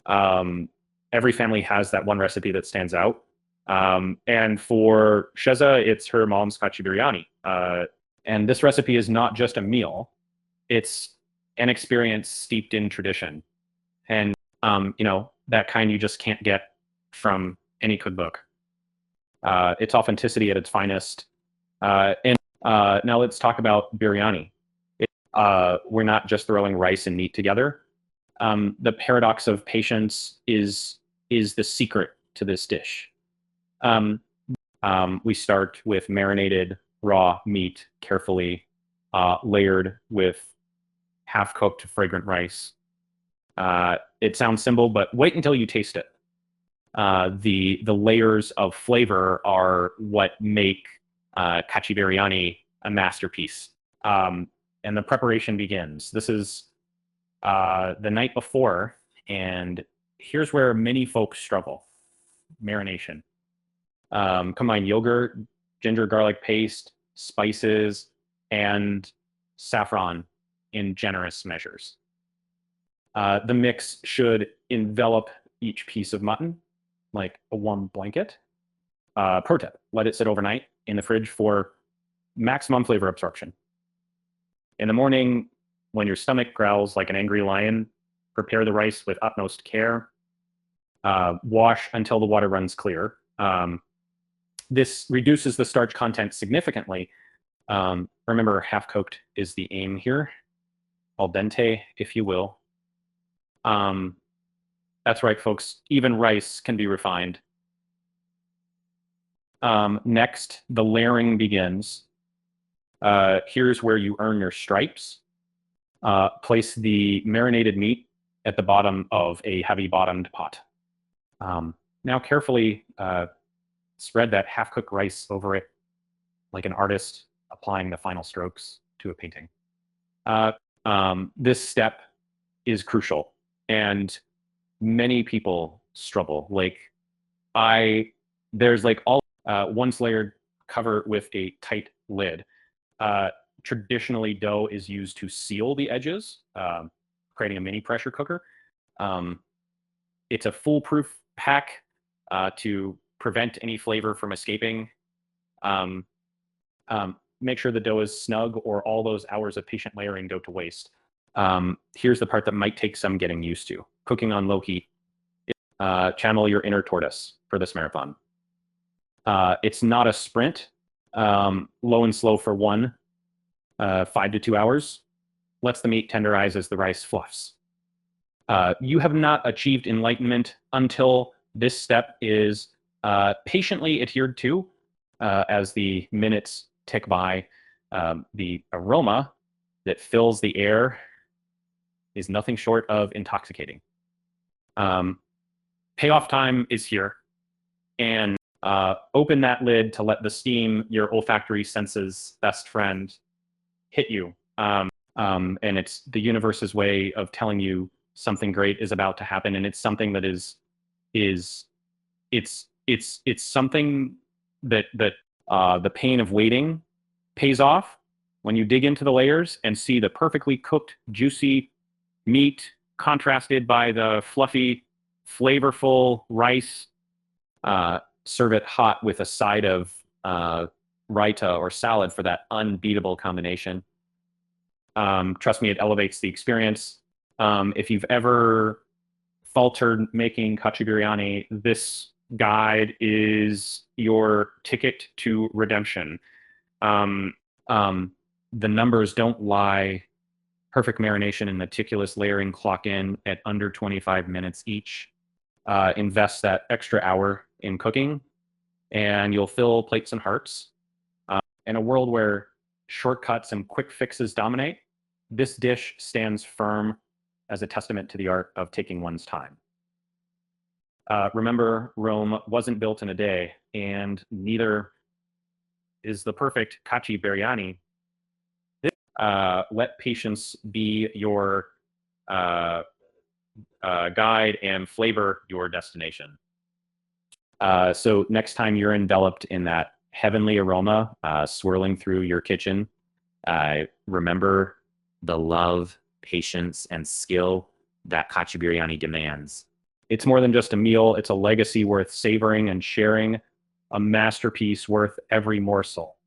Every family has that one recipe that stands out. And for Sheza, it's her mom's Kacchi Biryani. And this recipe is not just a meal, it's an experience steeped in tradition. And, that kind you just can't get from any cookbook. It's authenticity at its finest. And now let's talk about biryani. We're not just throwing rice and meat together. The paradox of patience is the secret to this dish. Um, we start with marinated raw meat, carefully layered with half-cooked fragrant rice. It sounds simple, but wait until you taste it. The layers of flavor are what make Kacchi Biryani a masterpiece. And the preparation begins. This is the night before, and here's where many folks struggle: marination. Combine yogurt, ginger garlic paste, spices, and saffron in generous measures. The mix should envelop each piece of mutton like a warm blanket. Pro tip: let it sit overnight in the fridge for maximum flavor absorption. In the morning, when your stomach growls like an angry lion, prepare the rice with utmost care. Wash until the water runs clear. This reduces the starch content significantly. Remember, half cooked is the aim here. Al dente, if you will. That's right, folks. Even rice can be refined. Next, the layering begins. Here's where you earn your stripes. Place the marinated meat at the bottom of a heavy-bottomed pot. Now carefully spread that half-cooked rice over it like an artist applying the final strokes to a painting. This step is crucial, and many people struggle. There's like all once layered, cover with a tight lid. Traditionally, dough is used to seal the edges, creating a mini pressure cooker. It's a foolproof pack to prevent any flavor from escaping. Make sure the dough is snug, or all those hours of patient layering go to waste. Here's the part that might take some getting used to. Cooking on low heat. Channel your inner tortoise for this marathon. It's not a sprint. Low and slow for 5 to 2 hours. Lets the meat tenderize as the rice fluffs. You have not achieved enlightenment until this step is patiently adhered to. As the minutes tick by, the aroma that fills the air is nothing short of intoxicating. Payoff time is here, and open that lid to let the steam, your olfactory senses' best friend, hit you. And it's the universe's way of telling you something great is about to happen, and it's something that it's something that the pain of waiting pays off when you dig into the layers and see the perfectly cooked, juicy meat contrasted by the fluffy, flavorful rice. Serve it hot with a side of raita or salad for that unbeatable combination. Trust me, it elevates the experience. If you've ever faltered making Kacchi Biryani, this guide is your ticket to redemption. The numbers don't lie. Perfect marination and meticulous layering clock in at under 25 minutes each. Invest that extra hour in cooking, and you'll fill plates and hearts. In a world where shortcuts and quick fixes dominate, this dish stands firm as a testament to the art of taking one's time. Remember, Rome wasn't built in a day, and neither is the perfect Kacchi Biryani. Let patience be your guide and flavor your destination. So next time you're enveloped in that heavenly aroma swirling through your kitchen, remember the love, patience, and skill that Kacchi Biryani demands. It's more than just a meal, it's a legacy worth savoring and sharing, a masterpiece worth every morsel.